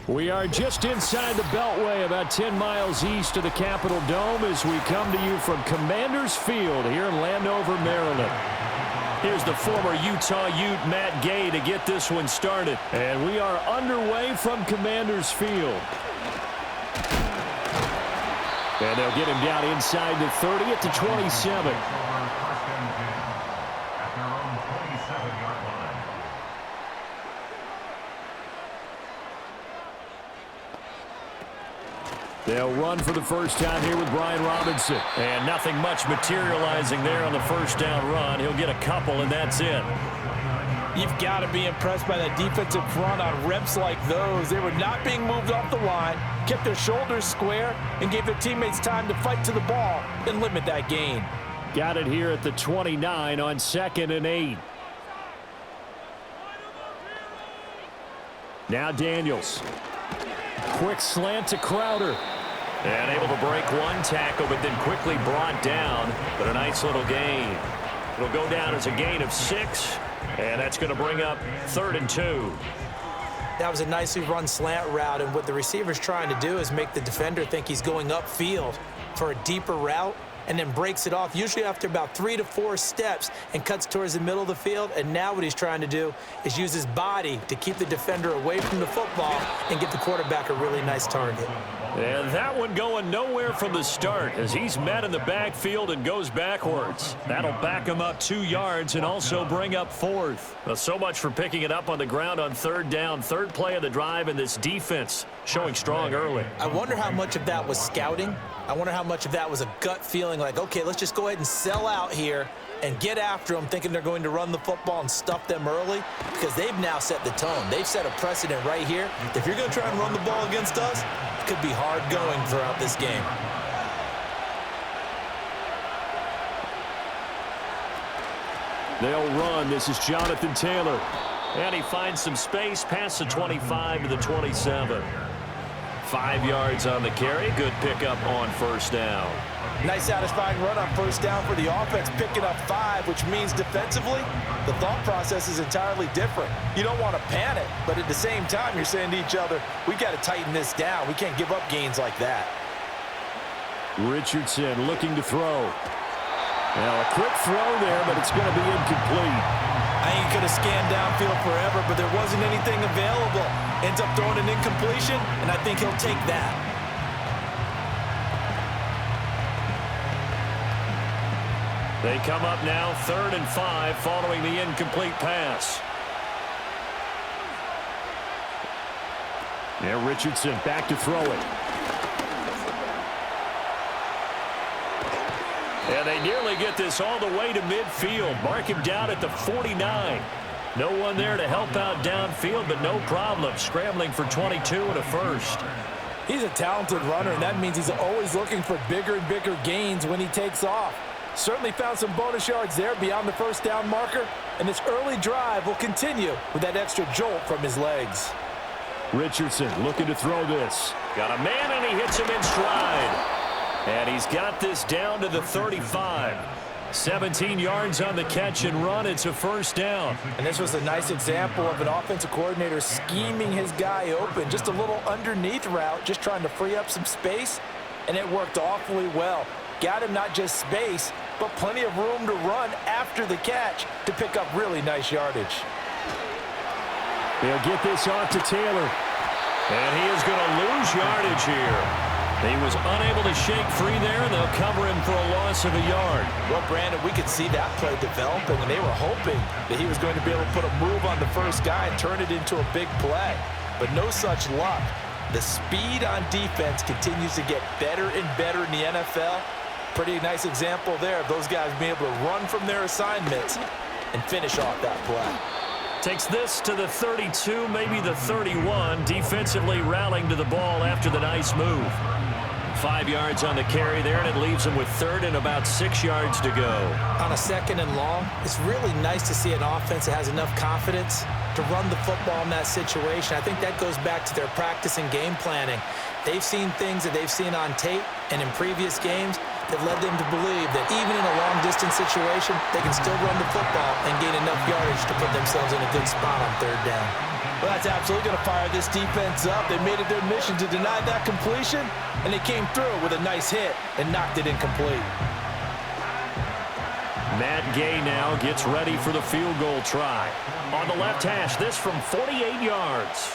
We are just inside the Beltway, about 10 miles east of the Capitol Dome as we come to you from Commanders Field here in Landover, Maryland. Here's the former Utah Ute, Matt Gay, to get this one started. And we are underway from Commanders Field. And they'll get him down inside the 30 at the 27. They'll run for the first time here with Brian Robinson. And nothing much materializing there on the first down run. He'll get a couple, and that's it. You've got to be impressed by that defensive front on reps like those. They were not being moved off the line, kept their shoulders square, and gave their teammates time to fight to the ball and limit that gain. Got it here at the 29 on 2nd and 8. Now Daniels. Quick slant to Crowder. And able to break one tackle, but then quickly brought down. But a nice little gain. It'll go down as a gain of 6. And that's going to bring up 3rd and 2. That was a nicely run slant route, and what the receiver's trying to do is make the defender think he's going upfield for a deeper route, and then breaks it off, usually after about 3 to 4 steps, and cuts towards the middle of the field. And now what he's trying to do is use his body to keep the defender away from the football and get the quarterback a really nice target. And that one going nowhere from the start as he's met in the backfield and goes backwards. That'll back him up 2 yards and also bring up 4th. Well, so much for picking it up on the ground on 3rd down. 3rd play of the drive, and this defense showing strong early. I wonder how much of that was scouting. I wonder how much of that was a gut feeling like, okay, let's just go ahead and sell out here and get after them, thinking they're going to run the football and stuff them early, because they've now set the tone. They've set a precedent right here. If you're going to try and run the ball against us, it could be hard going throughout this game. They'll run. This is Jonathan Taylor. And he finds some space past the 25 to the 27. 5 yards on the carry. Good pickup on 1st down. Nice satisfying run on 1st down for the offense, picking up 5, which means defensively, the thought process is entirely different. You don't want to panic, but at the same time, you're saying to each other, we got to tighten this down. We can't give up gains like that. Richardson looking to throw. Now a quick throw there, but it's going to be incomplete. I ain't going to scan downfield forever, but there wasn't anything available. Ends up throwing an incompletion, and I think he'll take that. They come up now 3rd and 5 following the incomplete pass. Now Richardson back to throw it. And they nearly get this all the way to midfield. Mark him down at the 49. No one there to help out downfield, but no problem. Scrambling for 22 and a first. He's a talented runner, and that means he's always looking for bigger and bigger gains when he takes off. Certainly found some bonus yards there beyond the 1st down marker, and this early drive will continue with that extra jolt from his legs. Richardson looking to throw this. Got a man, and he hits him in stride. And he's got this down to the 35. 17 yards on the catch and run. It's a 1st down. And this was a nice example of an offensive coordinator scheming his guy open. Just a little underneath route, just trying to free up some space, and it worked awfully well. Got him not just space, but plenty of room to run after the catch to pick up really nice yardage. They'll get this off to Taylor. And he is going to lose yardage here. He was unable to shake free there, and they'll cover him for a loss of a yard. Well, Brandon, we could see that play developing, and they were hoping that he was going to be able to put a move on the first guy and turn it into a big play. But no such luck. The speed on defense continues to get better and better in the NFL. Pretty nice example there of those guys being able to run from their assignments and finish off that play. Takes this to the 32, maybe the 31, defensively rallying to the ball after the nice move. 5 yards on the carry there, and it leaves him with 3rd and about 6 yards to go. On a 2nd and long, it's really nice to see an offense that has enough confidence to run the football in that situation. I think that goes back to their practice and game planning. They've seen things that they've seen on tape and in previous games that led them to believe that even in a long-distance situation, they can still run the football and gain enough yardage to put themselves in a good spot on 3rd down. Well, that's absolutely going to fire this defense up. They made it their mission to deny that completion, and they came through with a nice hit and knocked it incomplete. Matt Gay now gets ready for the field goal try. On the left hash, this from 48 yards.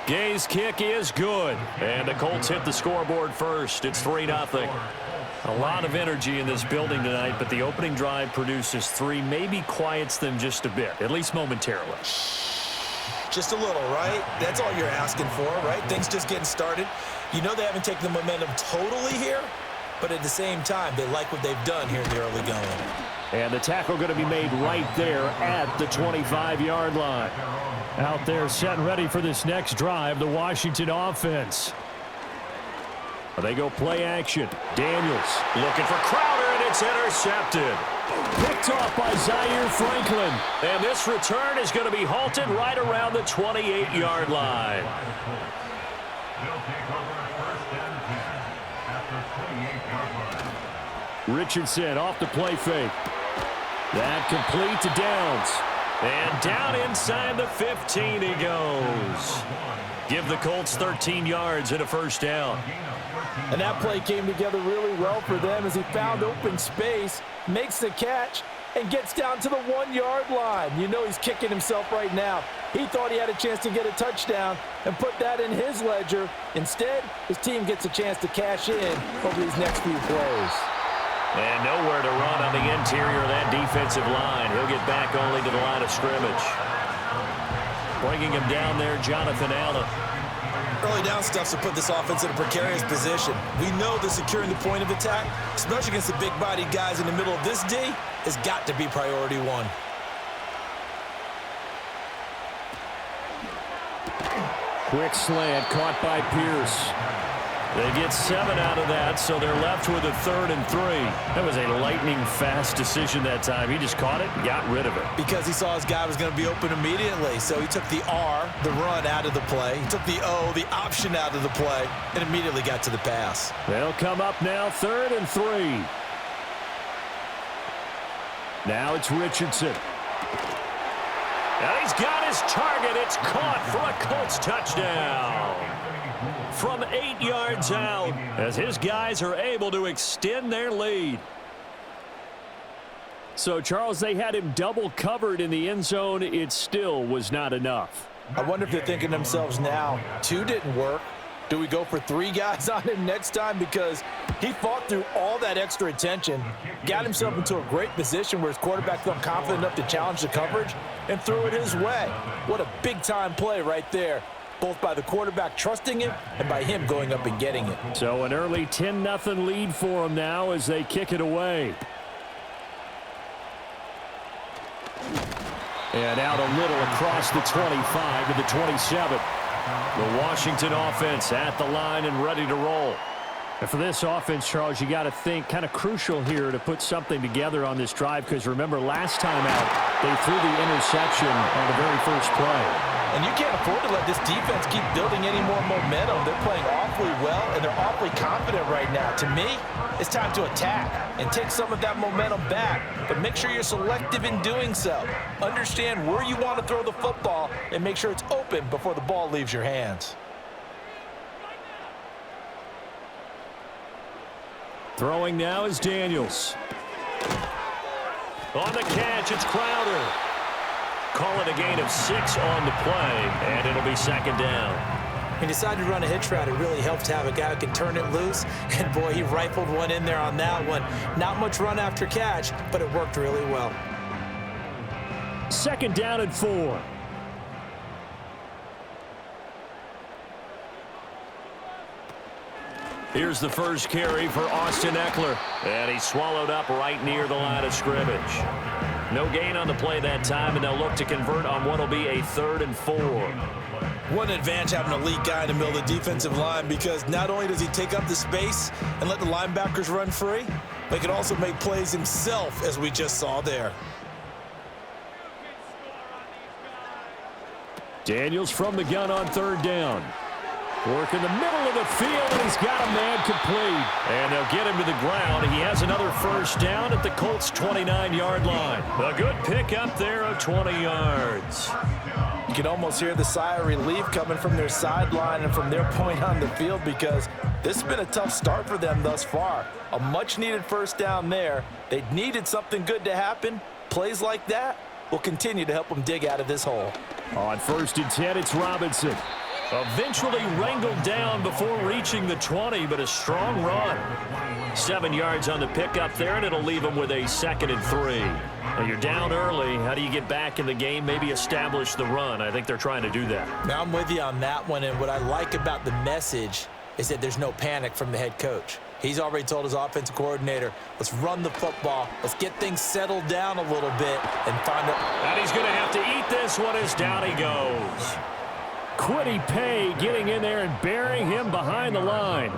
Gay's kick is good, and the Colts hit the scoreboard first. It's 3-0. A lot of energy in this building tonight, but the opening drive produces 3, maybe quiets them just a bit, at least momentarily. Just a little, right? That's all you're asking for, right? Things just getting started. You know they haven't taken the momentum totally here, but at the same time, they like what they've done here in the early going. And the tackle going to be made right there at the 25-yard line. Out there set and ready for this next drive, the Washington offense. They go play action. Daniels looking for Crowder, and it's intercepted. Picked off by Zaire Franklin. And this return is going to be halted right around the 28-yard line. Richardson off the play fake. That complete to Downs. And down inside the 15 he goes. Give the Colts 13 yards and a first down. And that play came together really well for them as he found open space, makes the catch, and gets down to the 1-yard line. You know he's kicking himself right now. He thought he had a chance to get a touchdown and put that in his ledger. Instead, his team gets a chance to cash in over these next few plays. And nowhere to run on the interior of that defensive line. He'll get back only to the line of scrimmage. Bringing him down there, Jonathan Allen. Early down stuffs to put this offense in a precarious position. We know that securing the point of attack, especially against the big-bodied guys in the middle of this D, has got to be priority one. Quick slant caught by Pierce. They get 7 out of that, so they're left with a 3rd and 3. That was a lightning-fast decision that time. He just caught it and got rid of it. Because he saw his guy was going to be open immediately, so he took the R, the run, out of the play. He took the O, the option, out of the play, and immediately got to the pass. They'll come up now, 3rd and 3. Now it's Richardson. And he's got his target. It's caught for a Colts touchdown. From 8 yards out, as his guys are able to extend their lead. So, Charles, they had him double covered in the end zone. It still was not enough. I wonder if they're thinking to themselves now, 2 didn't work. Do we go for 3 guys on him next time? Because he fought through all that extra attention, got himself into a great position where his quarterback felt confident enough to challenge the coverage and threw it his way. What a big-time play right there, both by the quarterback trusting him and by him going up and getting it. So an early 10-0 lead for them now as they kick it away. And out a little across the 25 to the 27. The Washington offense at the line and ready to roll. And for this offense, Charles, you got to think kind of crucial here to put something together on this drive, because remember last time out they threw the interception on the very first play. And you can't afford to let this defense keep building any more momentum. They're playing awfully well, and they're awfully confident right now. To me, it's time to attack and take some of that momentum back, but make sure you're selective in doing so. Understand where you want to throw the football and make sure it's open before the ball leaves your hands. Throwing now is Daniels. On the catch, it's Crowder. Call it a gain of 6 on the play, and it'll be 2nd down. He decided to run a hitch route. It really helped to have a guy who can turn it loose. And, boy, he rifled one in there on that one. Not much run after catch, but it worked really well. 2nd down and 4. Here's the first carry for Austin Eckler. And he swallowed up right near the line of scrimmage. No gain on the play that time, and they'll look to convert on what will be a 3rd and 4. One advantage having an elite guy in the middle of the defensive line, because not only does he take up the space and let the linebackers run free, but he can also make plays himself, as we just saw there. Daniels from the gun on 3rd down. Working the middle of the field, and he's got a man complete. And they'll get him to the ground. He has another first down at the Colts' 29-yard line. A good pickup there of 20 yards. You can almost hear the sigh of relief coming from their sideline and from their point on the field because this has been a tough start for them thus far. A much-needed first down there. They needed something good to happen. Plays like that will continue to help them dig out of this hole. On 1st and 10, it's Robinson. Eventually wrangled down before reaching the 20, but a strong run. 7 yards on the pickup there, and it'll leave them with a 2nd and 3. Now you're down early. How do you get back in the game? Maybe establish the run. I think they're trying to do that. Now I'm with you on that one, and what I like about the message is that there's no panic from the head coach. He's already told his offensive coordinator, let's run the football, let's get things settled down a little bit, and find out. And he's going to have to eat this one as down he goes. Quiddy Pay getting in there and burying him behind the line.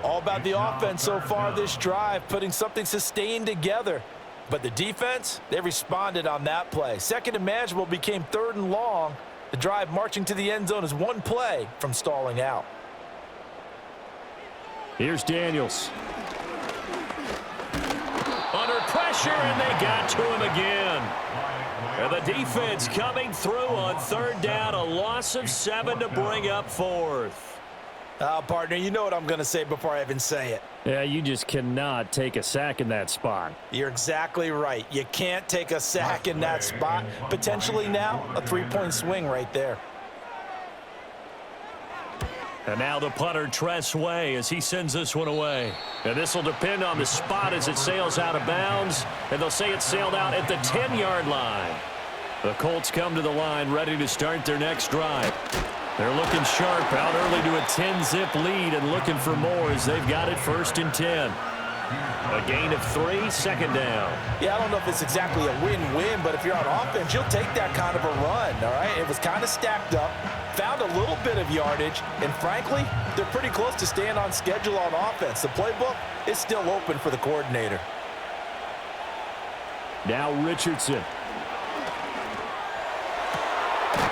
All about the offense so far this drive, putting something sustained together. But the defense, they responded on that play. 2nd and manageable became 3rd and long. The drive marching to the end zone is one play from stalling out. Here's Daniels. Under pressure, and they got to him again. And the defense coming through on 3rd down, a loss of 7 to bring up 4th. Partner, you know what I'm going to say before I even say it. Yeah, you just cannot take a sack in that spot. You're exactly right. You can't take a sack in that spot. Potentially now a 3-point swing right there. And now the punter, Tress Way, as he sends this one away. And this will depend on the spot as it sails out of bounds. And they'll say it sailed out at the 10-yard line. The Colts come to the line ready to start their next drive. They're looking sharp, out early to a 10-zip lead and looking for more as they've got it 1st and 10. A gain of 3, 2nd down. Yeah, I don't know if it's exactly a win-win, but if you're on offense, you'll take that kind of a run, all right? It was kind of stacked up, found a little bit of yardage, and frankly, they're pretty close to staying on schedule on offense. The playbook is still open for the coordinator. Now Richardson.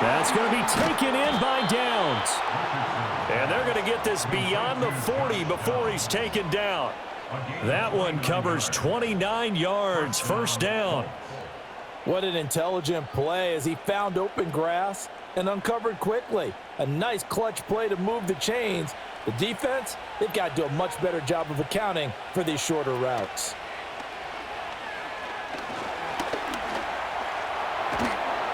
That's going to be taken in by Downs. And they're going to get this beyond the 40 before he's taken down. That one covers 29 yards, 1st down. What an intelligent play as he found open grass and uncovered quickly. A nice clutch play to move the chains. The defense, they've got to do a much better job of accounting for these shorter routes.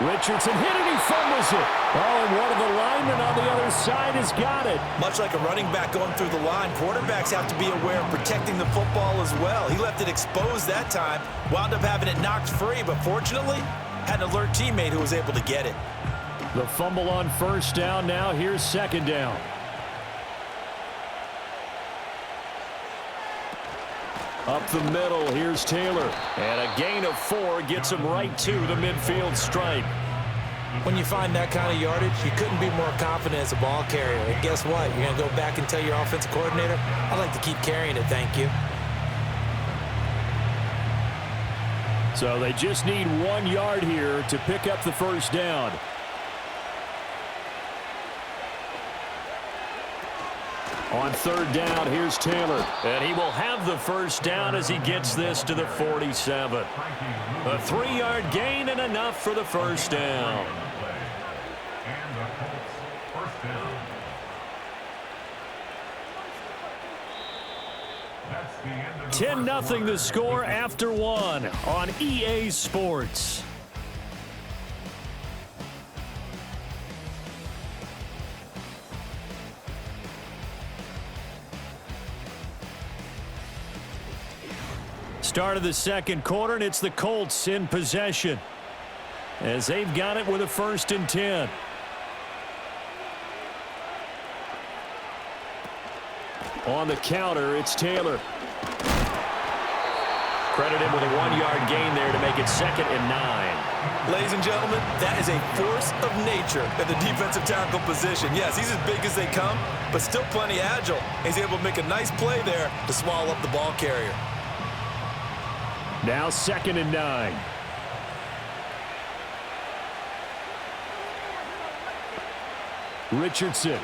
Richardson hit it, he fumbles it. Oh, and one of the linemen on the other side has got it. Much like a running back going through the line, quarterbacks have to be aware of protecting the football as well. He left it exposed that time, wound up having it knocked free, but fortunately, had an alert teammate who was able to get it. The fumble on 1st down now. Here's 2nd down. Up the middle, here's Taylor. And a gain of 4 gets him right to the midfield stripe. When you find that kind of yardage, you couldn't be more confident as a ball carrier. And guess what? You're going to go back and tell your offensive coordinator, I'd like to keep carrying it, thank you. So they just need 1 yard here to pick up the 1st down. On 3rd down, here's Taylor. And he will have the 1st down as he gets this to the 47. A 3-yard gain and enough for the 1st down. 10-0 the score after 1 on EA Sports. Start of the 2nd quarter, and it's the Colts in possession as they've got it with a 1st and 10. On the counter, it's Taylor. Credit him with a 1-yard gain there to make it 2nd and 9. Ladies and gentlemen, that is a force of nature at the defensive tackle position. Yes, he's as big as they come, but still plenty agile. He's able to make a nice play there to swallow up the ball carrier. Now 2nd and 9. Richardson.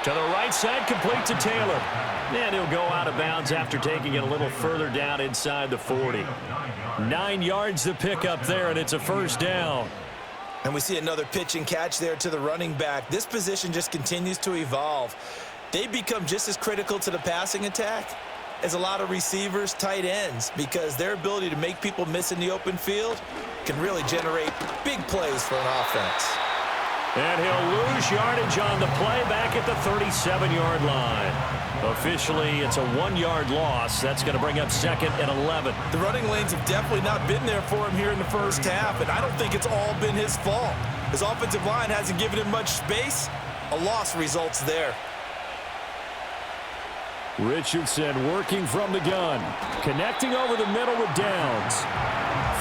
To the right side, complete to Taylor. And he'll go out of bounds after taking it a little further down inside the 40. 9 yards to pick up there, and it's a first down. And we see another pitch and catch there to the running back. This position just continues to evolve. They become just as critical to the passing attack as a lot of receivers, tight ends, because their ability to make people miss in the open field can really generate big plays for an offense. And he'll lose yardage on the play back at the 37-yard line. Officially, it's a 1-yard loss. That's going to bring up 2nd and 11. The running lanes have definitely not been there for him here in the first half, and I don't think it's all been his fault. His offensive line hasn't given him much space. A loss results there. Richardson working from the gun. Connecting over the middle with Downs.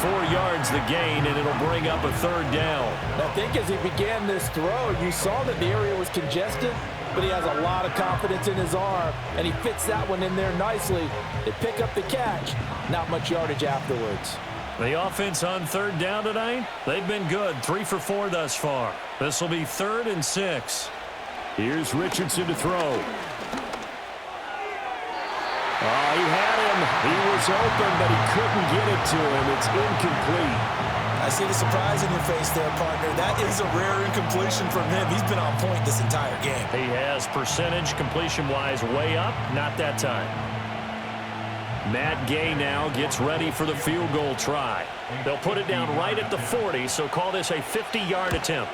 4 yards the gain, and it'll bring up a 3rd down. I think as he began this throw, you saw that the area was congested, but he has a lot of confidence in his arm, and he fits that one in there nicely. They pick up the catch. Not much yardage afterwards. The offense on 3rd down tonight, they've been good. 3 for 4 thus far. This will be 3rd and 6. Here's Richardson to throw. He had him. He was open, but he couldn't get it to him. It's incomplete. I see the surprise in your face there, partner. That is a rare incompletion from him. He's been on point this entire game. He has percentage completion-wise way up. Not that time. Matt Gay now gets ready for the field goal try. They'll put it down right at the 40, so call this a 50-yard attempt.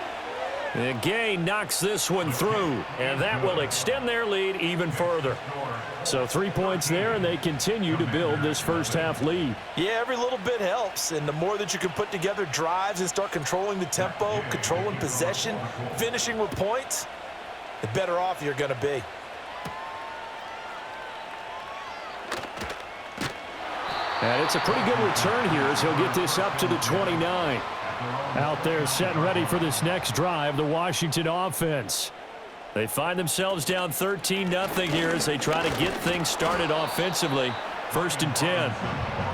And Gay knocks this one through, and that will extend their lead even further. So 3 points there, and they continue to build this first-half lead. Yeah, every little bit helps, and the more that you can put together drives and start controlling the tempo, controlling possession, finishing with points, the better off you're going to be. And it's a pretty good return here as he'll get this up to the 29. Out there set and ready for this next drive, the Washington offense. They find themselves down 13-0 here as they try to get things started offensively. 1st and 10.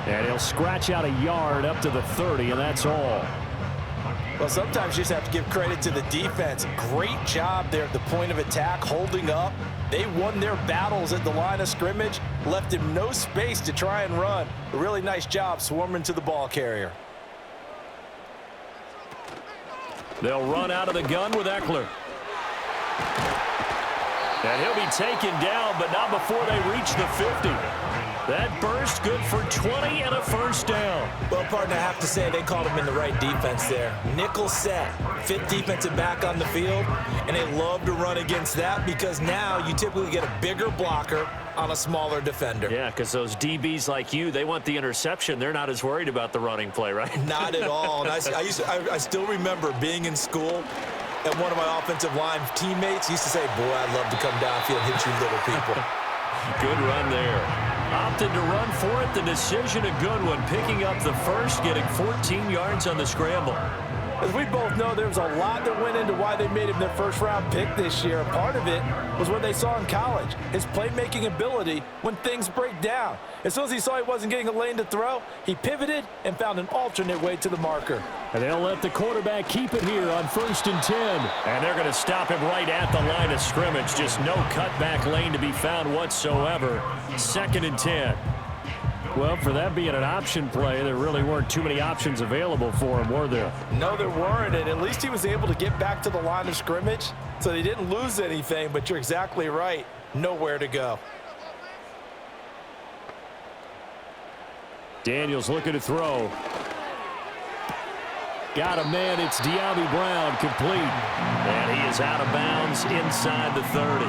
And he'll scratch out a yard up to the 30, and that's all. Well, sometimes you just have to give credit to the defense. Great job there at the point of attack, holding up. They won their battles at the line of scrimmage, left him no space to try and run. A really nice job swarming to the ball carrier. They'll run out of the gun with Eckler. And he'll be taken down, but not before they reach the 50. That burst good for 20 and a first down. Well, partner, I have to say they called him in the right defense there. Nickel set, 5th defensive back on the field, and they love to run against that because now you typically get a bigger blocker on a smaller defender. Yeah, because those DBs like you, they want the interception. They're not as worried about the running play, right? Not at all. And I still remember being in school, and one of my offensive line teammates used to say, boy, I'd love to come downfield and hit you little people. Good run there. Opted to run for it. The decision a good one. Picking up the first, getting 14 yards on the scramble. As we both know, there was a lot that went into why they made him their first-round pick this year. Part of it was what they saw in college, his playmaking ability when things break down. As soon as he saw he wasn't getting a lane to throw, he pivoted and found an alternate way to the marker. And they'll let the quarterback keep it here on 1st and 10. And they're going to stop him right at the line of scrimmage. Just no cutback lane to be found whatsoever. 2nd and 10. Well, for that being an option play, there really weren't too many options available for him, were there? No, there weren't, and at least he was able to get back to the line of scrimmage, so they didn't lose anything, but you're exactly right. Nowhere to go. Daniels looking to throw. Got a man, it's De'Ami Brown, complete. And he is out of bounds inside the 30.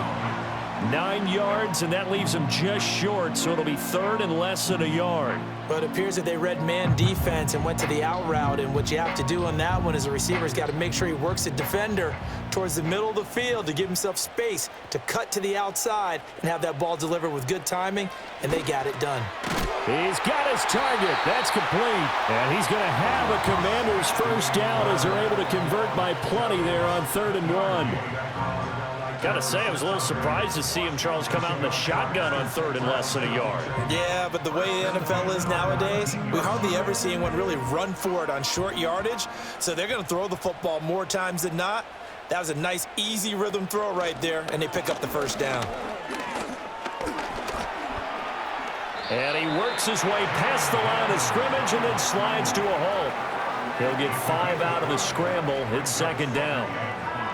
9 yards, and that leaves him just short, so it'll be 3rd and less than a yard. But it appears that they read man defense and went to the out route, and what you have to do on that one is the receiver's got to make sure he works the defender towards the middle of the field to give himself space to cut to the outside and have that ball delivered with good timing, and they got it done. He's got his target. That's complete. And he's going to have a Commanders first down as they're able to convert by plenty there on 3rd and 1. Gotta say, I was a little surprised to see him, Charles, come out in the shotgun on 3rd and less than a yard. Yeah, but the way the NFL is nowadays, we hardly ever see anyone really run for it on short yardage. So they're going to throw the football more times than not. That was a nice, easy rhythm throw right there, and they pick up the first down. And he works his way past the line of scrimmage and then slides to a halt. He'll get 5 out of the scramble. It's second down.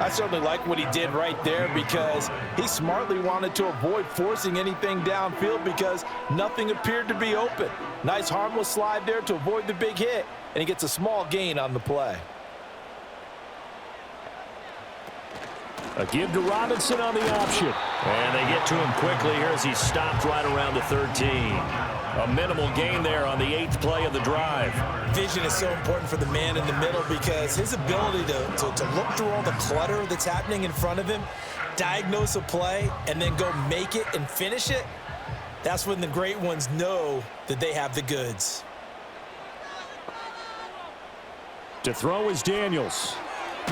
I certainly like what he did right there because he smartly wanted to avoid forcing anything downfield because nothing appeared to be open. Nice harmless slide there to avoid the big hit, and he gets a small gain on the play. A give to Robinson on the option. And they get to him quickly here as he's stopped right around the 13. A minimal gain there on the 8th play of the drive. Vision is so important for the man in the middle because his ability to look through all the clutter that's happening in front of him, diagnose a play, and then go make it and finish it, that's when the great ones know that they have the goods. To throw is Daniels.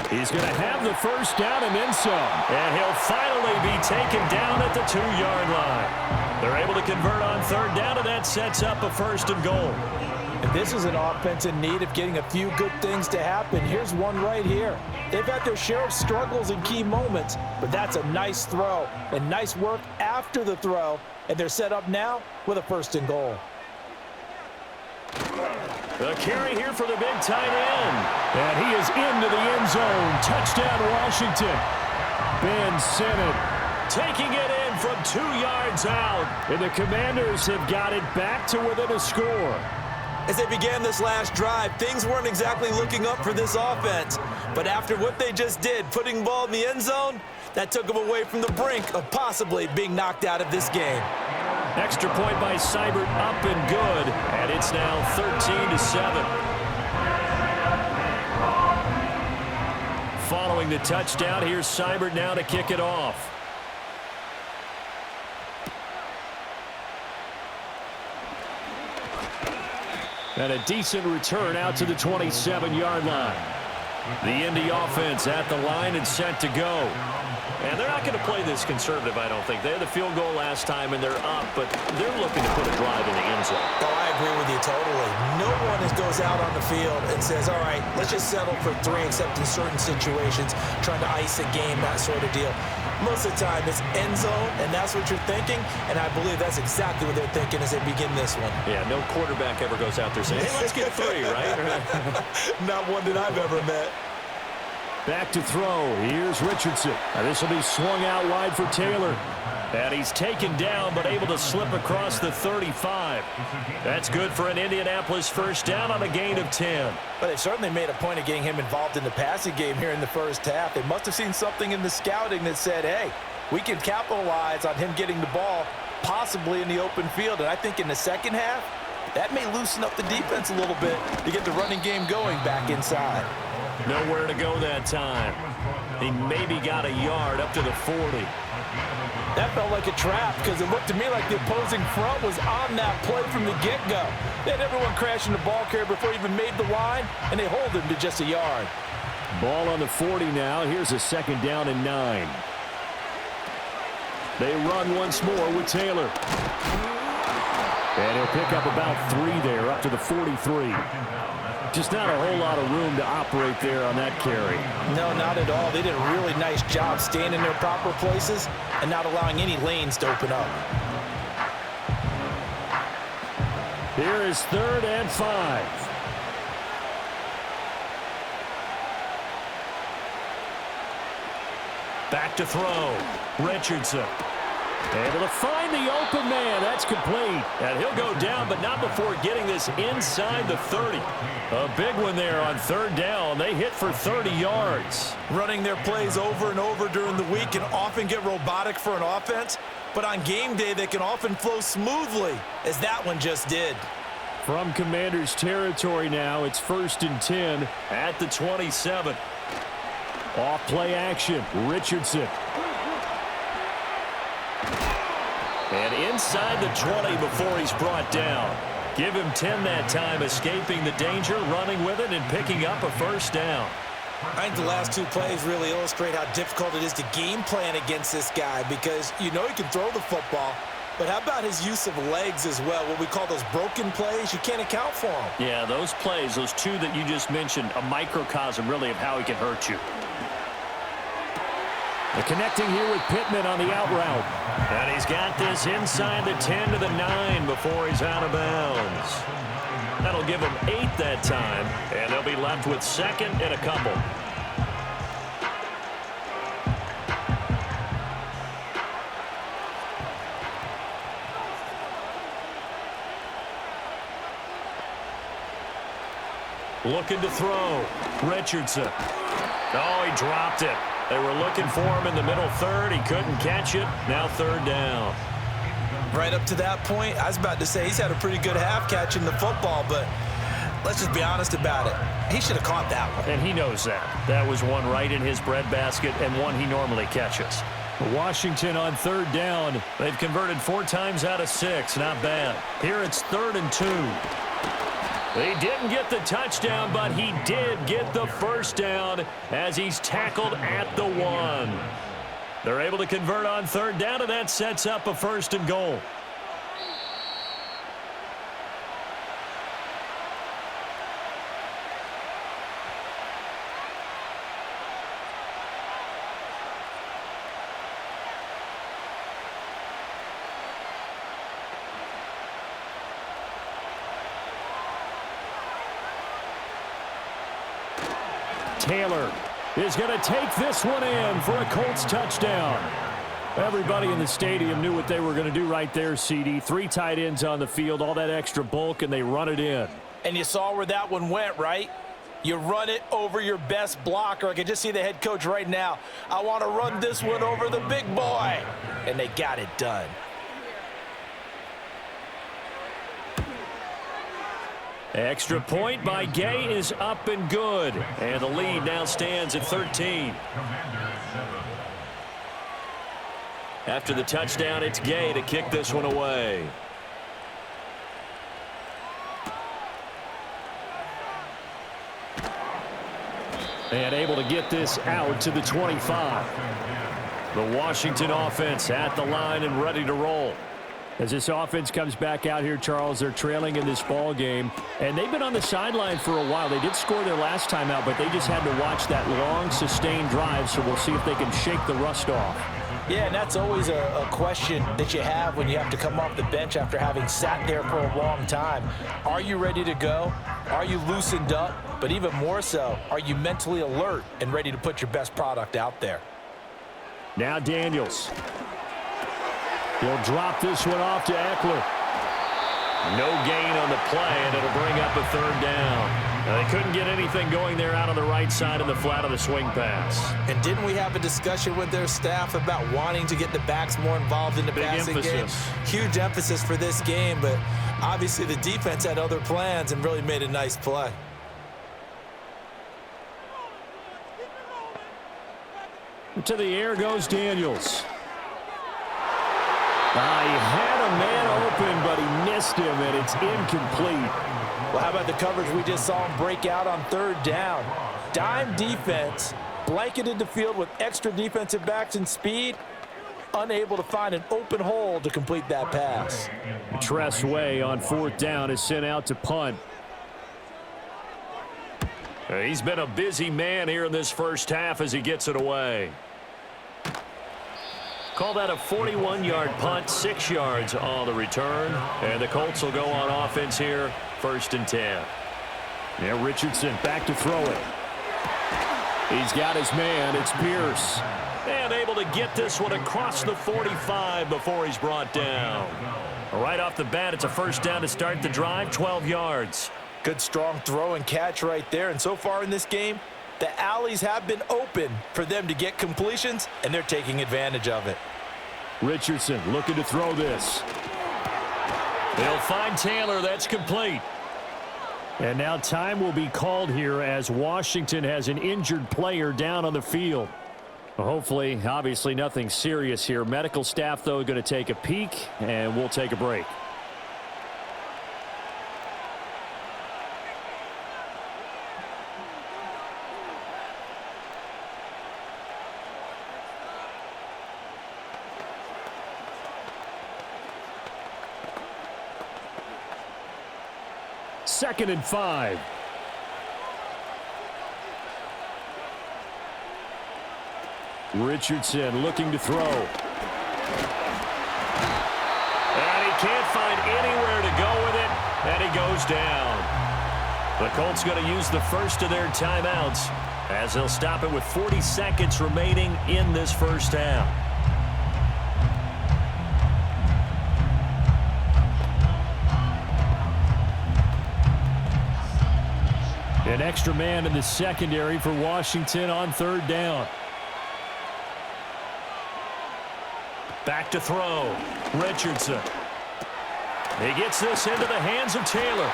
He's going to have the first down and then some. And he'll finally be taken down at the 2-yard line. They're able to convert on third down, and that sets up a first and goal. And this is an offense in need of getting a few good things to happen. Here's one right here. They've had their share of struggles in key moments, but that's a nice throw and nice work after the throw. And they're set up now with a first and goal. The carry here for the big tight end. And he is into the end zone. Touchdown, Washington. Ben Simmons taking it in from 2 yards out. And the Commanders have got it back to within a score. As they began this last drive, things weren't exactly looking up for this offense. But after what they just did, putting the ball in the end zone, that took them away from the brink of possibly being knocked out of this game. Extra point by Seibert, up and good, and it's now 13-7. Following the touchdown, here's Seibert now to kick it off. And a decent return out to the 27-yard line. The Indy offense at the line and set to go. And they're not going to play this conservative, I don't think. They had the field goal last time, and they're up, but they're looking to put a drive in the end zone. Oh, I agree with you totally. No one goes out on the field and says, all right, let's just settle for 3, except in certain situations, trying to ice a game, that sort of deal. Most of the time, it's end zone, and that's what you're thinking, and I believe that's exactly what they're thinking as they begin this one. Yeah, no quarterback ever goes out there saying, hey, let's get 3, right? Not one that I've ever met. Back to throw. Here's Richardson. Now this will be swung out wide for Taylor. And he's taken down, but able to slip across the 35. That's good for an Indianapolis first down on a gain of 10. But they certainly made a point of getting him involved in the passing game here in the first half. They must have seen something in the scouting that said, hey, we can capitalize on him getting the ball possibly in the open field. And I think in the second half, that may loosen up the defense a little bit to get the running game going back inside. Nowhere to go that time. He maybe got a yard up to the 40. That felt like a trap because it looked to me like the opposing front was on that play from the get-go. They had everyone crashing the ball carrier before he even made the line, and they hold him to just a yard. Ball on the 40 now. Here's a second down and 9. They run once more with Taylor. And he'll pick up about 3 there, up to the 43. Just not a whole lot of room to operate there on that carry. No, not at all. They did a really nice job staying in their proper places and not allowing any lanes to open up. Here is 3rd and 5. Back to throw. Richardson. Able to find the open man. That's complete. And he'll go down, but not before getting this inside the 30. A big one there on 3rd down. They hit for 30 yards. Running their plays over and over during the week can often get robotic for an offense, but on game day they can often flow smoothly, as that one just did. From Commanders territory now, it's 1st and 10 at the 27. Off play action. Richardson. And inside the 20 before he's brought down. Give him 10 that time, escaping the danger, running with it, and picking up a first down. I think the last 2 plays really illustrate how difficult it is to game plan against this guy because you know he can throw the football, but how about his use of legs as well, what we call those broken plays? You can't account for them. Yeah, those plays, those 2 that you just mentioned, a microcosm really of how he can hurt you. And connecting here with Pittman on the out route. And he's got this inside the 10 to the 9 before he's out of bounds. That'll give him 8 that time, and they'll be left with second and a couple. Looking to throw. Richardson. Oh, he dropped it. They were looking for him in the middle third. He couldn't catch it. Now third down. Right up to that point, I was about to say he's had a pretty good half catching the football, but let's just be honest about it. He should have caught that one. And he knows that. That was one right in his breadbasket and one he normally catches. Washington on third down. They've converted 4 times out of 6. Not bad. Here it's 3rd and 2. He didn't get the touchdown, but he did get the first down as he's tackled at the 1. They're able to convert on third down, and that sets up a 1st and goal. Taylor is going to take this one in for a Colts touchdown. Everybody in the stadium knew what they were going to do right there, CD. 3 tight ends on the field, all that extra bulk, and they run it in. And you saw where that one went, right? You run it over your best blocker. I can just see the head coach right now. I want to run this one over the big boy. And they got it done. Extra point by Gay is up and good. And the lead now stands at 13. After the touchdown, it's Gay to kick this one away. And able to get this out to the 25. The Washington offense at the line and ready to roll. As this offense comes back out here, Charles, they're trailing in this ball game, and they've been on the sideline for a while. They did score their last time out, but they just had to watch that long, sustained drive, so we'll see if they can shake the rust off. Yeah, and that's always a question that you have when you have to come off the bench after having sat there for a long time. Are you ready to go? Are you loosened up? But even more so, are you mentally alert and ready to put your best product out there? Now Daniels. He'll drop this one off to Eckler. No gain on the play, and it'll bring up a 3rd down. Now, they couldn't get anything going there out on the right side of the flat of the swing pass. And didn't we have a discussion with their staff about wanting to get the backs more involved in the passing game? Huge emphasis for this game, but obviously the defense had other plans and really made a nice play. To the air goes Daniels. He had a man open, but he missed him, and it's incomplete. Well, how about the coverage we just saw him break out on 3rd down? Dime defense, blanketed the field with extra defensive backs and speed, unable to find an open hole to complete that pass. Tressway on 4th down is sent out to punt. He's been a busy man here in this first half as he gets it away. Call that a 41-yard punt, 6 yards on the return. And the Colts will go on offense here, 1st and 10. Now Richardson back to throw it. He's got his man. It's Pierce. And able to get this one across the 45 before he's brought down. Right off the bat, it's a 1st down to start the drive, 12 yards. Good strong throw and catch right there. And so far in this game, the alleys have been open for them to get completions, and they're taking advantage of it. Richardson looking to throw this. They'll find Taylor. That's complete. And now time will be called here as Washington has an injured player down on the field. Hopefully, obviously nothing serious here. Medical staff, though, going to take a peek, and we'll take a break. Second and 5. Richardson looking to throw. And he can't find anywhere to go with it, and he goes down. The Colts going to use the first of their timeouts as they'll stop it with 40 seconds remaining in this first half. An extra man in the secondary for Washington on third down. Back to throw. Richardson. He gets this into the hands of Taylor.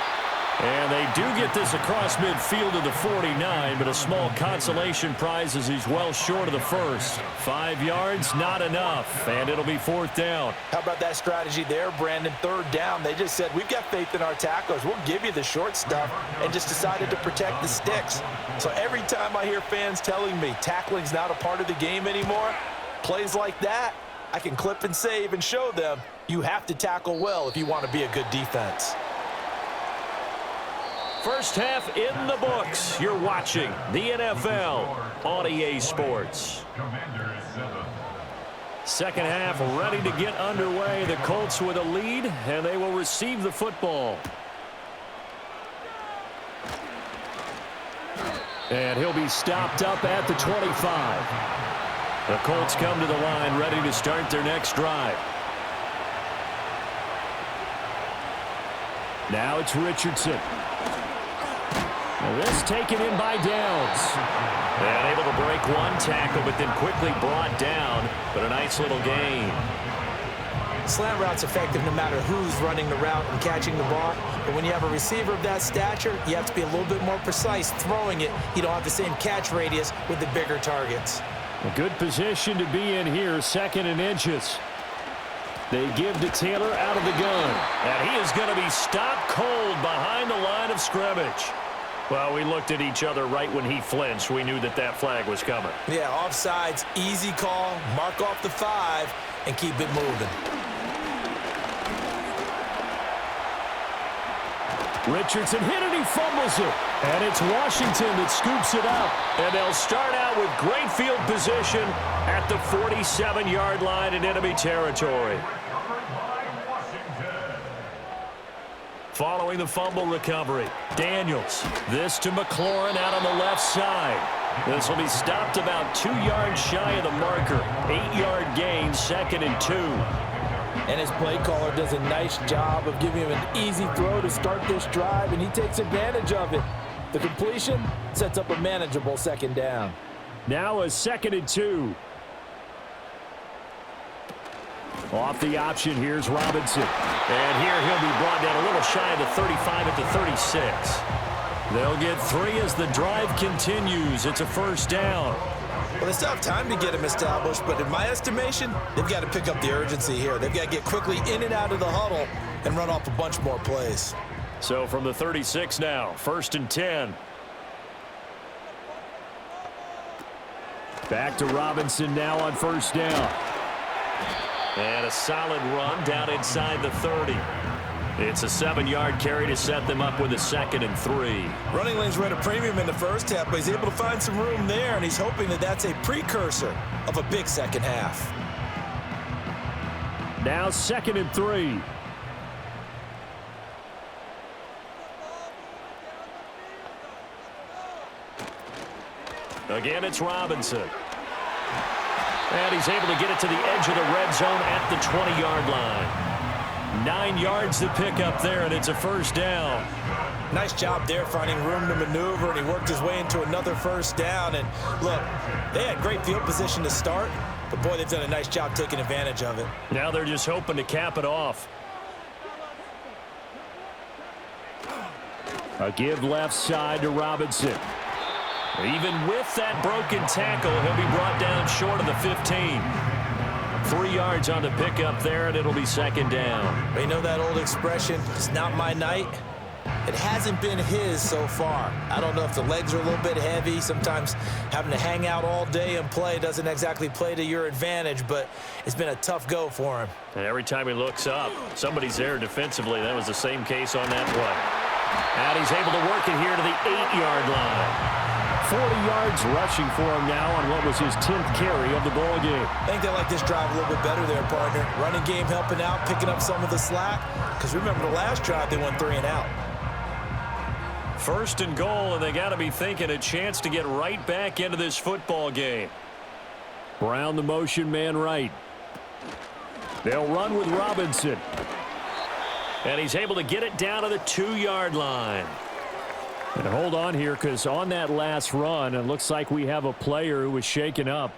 And they do get this across midfield to the 49, but a small consolation prize as he's well short of the first. 5 yards, not enough, and it'll be fourth down. How about that strategy there, Brandon? Third down, they just said, we've got faith in our tacklers. We'll give you the short stuff, and just decided to protect the sticks. So every time I hear fans telling me tackling's not a part of the game anymore, plays like that, I can clip and save and show them you have to tackle well if you want to be a good defense. First half in the books. You're watching the NFL on EA Sports. Second half ready to get underway. The Colts with a lead, and they will receive the football. And he'll be stopped up at the 25. The Colts come to the line ready to start their next drive. Now it's Richardson. This taken in by Downs. And able to break one tackle, but then quickly brought down. But a nice little gain. Slant route's effective no matter who's running the route and catching the ball. But when you have a receiver of that stature, you have to be a little bit more precise throwing it. You don't have the same catch radius with the bigger targets. A good position to be in here, second and inches. They give to Taylor out of the gun. And he is going to be stopped cold behind the line of scrimmage. Well, we looked at each other right when he flinched. We knew that that flag was coming. Yeah, offsides, easy call, mark off the 5, and keep it moving. Richardson hit it, he fumbles it. And it's Washington that scoops it up. And they'll start out with great field position at the 47-yard line in enemy territory. Following the fumble recovery, Daniels. This to McLaurin out on the left side. This will be stopped about 2 yards shy of the marker. 8-yard gain, second and 2. And his play caller does a nice job of giving him an easy throw to start this drive, and he takes advantage of it. The completion sets up a manageable second down. Now a second and 2. Off the option, here's Robinson. And here he'll be brought down a little shy of the 35 at the 36. They'll get 3 as the drive continues. It's a first down. Well, they still have time to get him established, but in my estimation, they've got to pick up the urgency here. They've got to get quickly in and out of the huddle and run off a bunch more plays. So from the 36 now, first and 10. Back to Robinson now on first down. And a solid run down inside the 30. It's a 7-yard carry to set them up with a second and 3. Running lanes were at a premium in the first half, but he's able to find some room there, and he's hoping that that's a precursor of a big second half. Now second and 3. Again, it's Robinson. And he's able to get it to the edge of the red zone at the 20-yard line. 9 yards to pick up there, and it's a first down. Nice job there finding room to maneuver, and he worked his way into another first down. And look, they had great field position to start, but boy, they've done a nice job taking advantage of it. Now they're just hoping to cap it off. A give left side to Robinson. Even with that broken tackle, he'll be brought down short of the 15. 3 yards on the pickup there, and it'll be second down. You know that old expression, it's not my night? It hasn't been his so far. I don't know if the legs are a little bit heavy. Sometimes having to hang out all day and play doesn't exactly play to your advantage, but it's been a tough go for him. And every time he looks up, somebody's there defensively. That was the same case on that play. And he's able to work it here to the 8-yard line. 40 yards rushing for him now on what was his 10th carry of the ball game. I think they like this drive a little bit better there, partner. Running game helping out, picking up some of the slack. Because remember the last drive, they went 3 and out. First and goal, and they got to be thinking a chance to get right back into this football game. Brown the motion man right. They'll run with Robinson. And he's able to get it down to the 2-yard line. And hold on here, because on that last run, it looks like we have a player who was shaken up.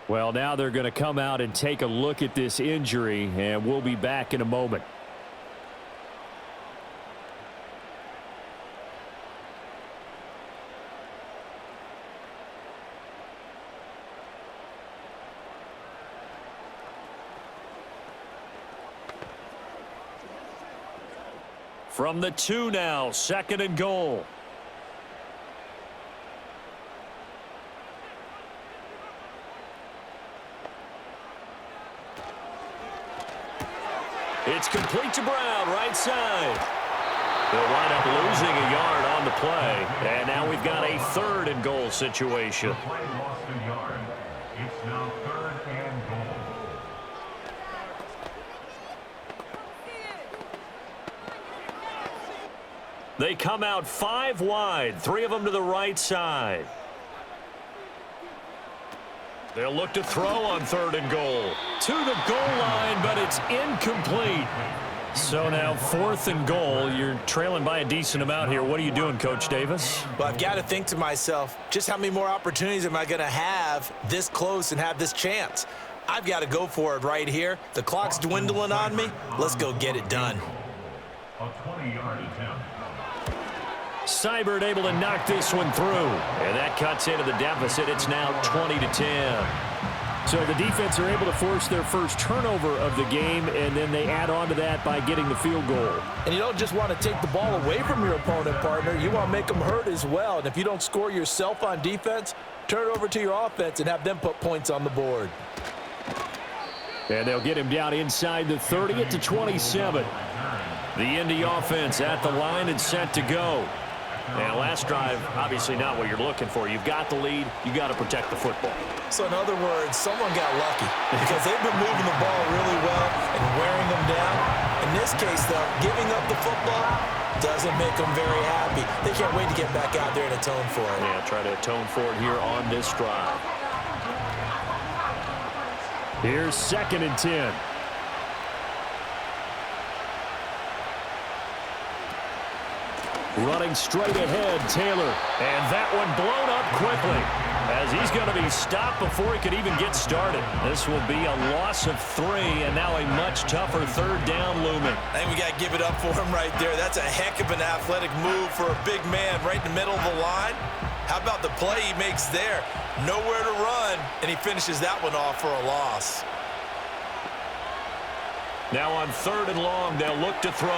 Well, now they're going to come out and take a look at this injury, and we'll be back in a moment. From the 2 now, 2nd and goal. It's complete to Brown, right side. They'll wind up losing a yard on the play. And now we've got a 3rd and goal situation. It's now 3rd and goal. They come out 5 wide, 3 of them to the right side. They'll look to throw on 3rd and goal. To the goal line, but it's incomplete. So now 4th and goal. You're trailing by a decent amount here. What are you doing, Coach Davis? Well, I've got to think to myself, just how many more opportunities am I going to have this close and have this chance? I've got to go for it right here. The clock's dwindling on me. Let's go get it done. A 20-yard attempt. Seibert able to knock this one through. And that cuts into the deficit. It's now 20-10. So the defense are able to force their first turnover of the game, and then they add on to that by getting the field goal. And you don't just want to take the ball away from your opponent, partner. You want to make them hurt as well. And if you don't score yourself on defense, turn it over to your offense and have them put points on the board. And they'll get him down inside the 30 at the 27. The Indy offense at the line and set to go. And last drive, obviously not what you're looking for. You've got the lead. You've got to protect the football. So in other words, someone got lucky because they've been moving the ball really well and wearing them down. In this case, though, giving up the football doesn't make them very happy. They can't wait to get back out there and atone for it. Yeah, try to atone for it here on this drive. Here's 2nd and 10. Running straight ahead, Taylor. And that one blown up quickly as he's going to be stopped before he could even get started. This will be a loss of 3, and now a much tougher 3rd down looming. I think we got to give it up for him right there. That's a heck of an athletic move for a big man right in the middle of the line. How about the play he makes there? Nowhere to run, and he finishes that one off for a loss. Now on 3rd and long, they'll look to throw.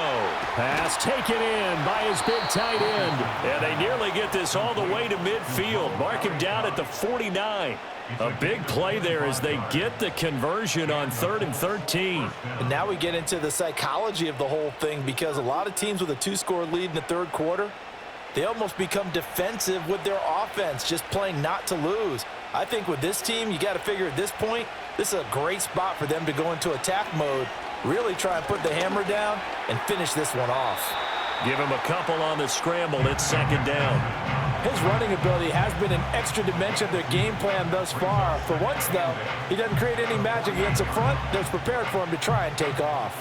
Pass taken in by his big tight end. And they nearly get this all the way to midfield. Mark him down at the 49. A big play there as they get the conversion on 3rd and 13. And now we get into the psychology of the whole thing, because a lot of teams with a 2-score lead in the 3rd quarter, they almost become defensive with their offense, just playing not to lose. I think with this team, you got to figure at this point, this is a great spot for them to go into attack mode, really try and put the hammer down and finish this one off. Give him a couple on the scramble. It's 2nd down. His running ability has been an extra dimension of their game plan thus far. For once, though, he doesn't create any magic against the front that's prepared for him to try and take off.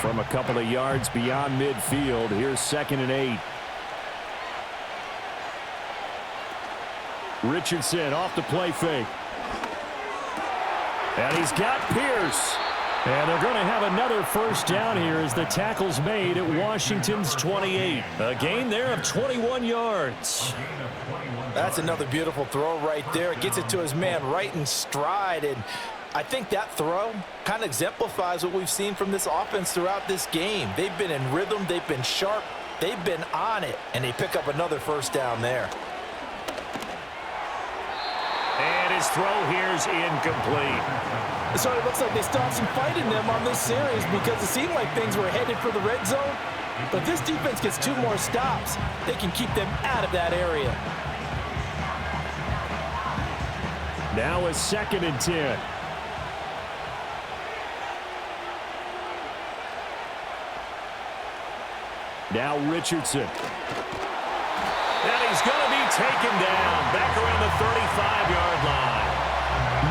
From a couple of yards beyond midfield, here's 2nd and 8. Richardson off the play fake. And he's got Pierce. And they're going to have another 1st down here as the tackle's made at Washington's 28. A gain there of 21 yards. That's another beautiful throw right there. It gets it to his man right in stride. And I think that throw kind of exemplifies what we've seen from this offense throughout this game. They've been in rhythm. They've been sharp. They've been on it. And they pick up another 1st down there. And his throw here's incomplete. So it looks like they still have some fight in them on this series, because it seemed like things were headed for the red zone. But if this defense gets 2 more stops, they can keep them out of that area. Now a 2nd and 10. Now Richardson. And he's going to be taken down back around the 35-yard line.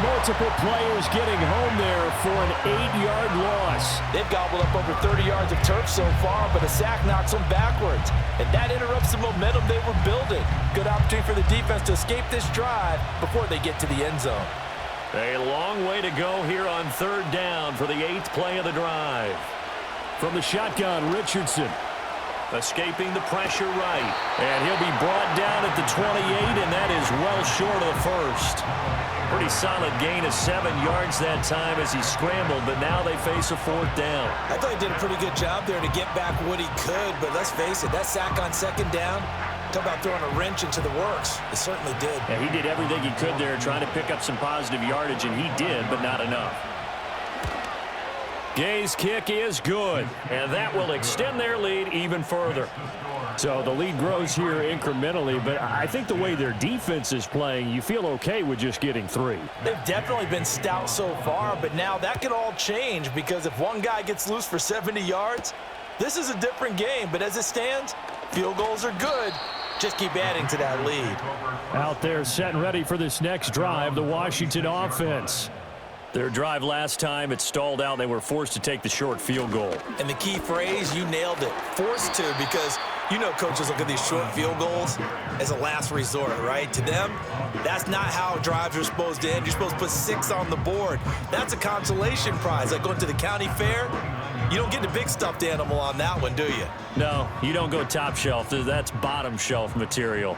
Multiple players getting home there for an 8-yard loss. They've gobbled up over 30 yards of turf so far, but a sack knocks them backwards. And that interrupts the momentum they were building. Good opportunity for the defense to escape this drive before they get to the end zone. A long way to go here on 3rd down for the 8th play of the drive. From the shotgun, Richardson. Escaping the pressure right. And he'll be brought down at the 28, and that is well short of the first. Pretty solid gain of 7 yards that time as he scrambled, but now they face a 4th down. I thought he did a pretty good job there to get back what he could, but let's face it, that sack on 2nd down, talk about throwing a wrench into the works. It certainly did. Yeah, he did everything he could there trying to pick up some positive yardage, and he did, but not enough. Gay's kick is good, and that will extend their lead even further. So the lead grows here incrementally, but I think the way their defense is playing, you feel okay with just getting 3. They've definitely been stout so far, but now that could all change because if one guy gets loose for 70 yards, this is a different game. But as it stands, field goals are good. Just keep adding to that lead. Out there set and ready for this next drive, the Washington offense. Their drive last time, it stalled out. They were forced to take the short field goal. And the key phrase, you nailed it, forced to, because you know coaches look at these short field goals as a last resort, right? To them, that's not how drives are supposed to end. You're supposed to put 6 on the board. That's a consolation prize. Like going to the county fair, you don't get the big stuffed animal on that one, do you? No, you don't go top shelf. That's bottom shelf material.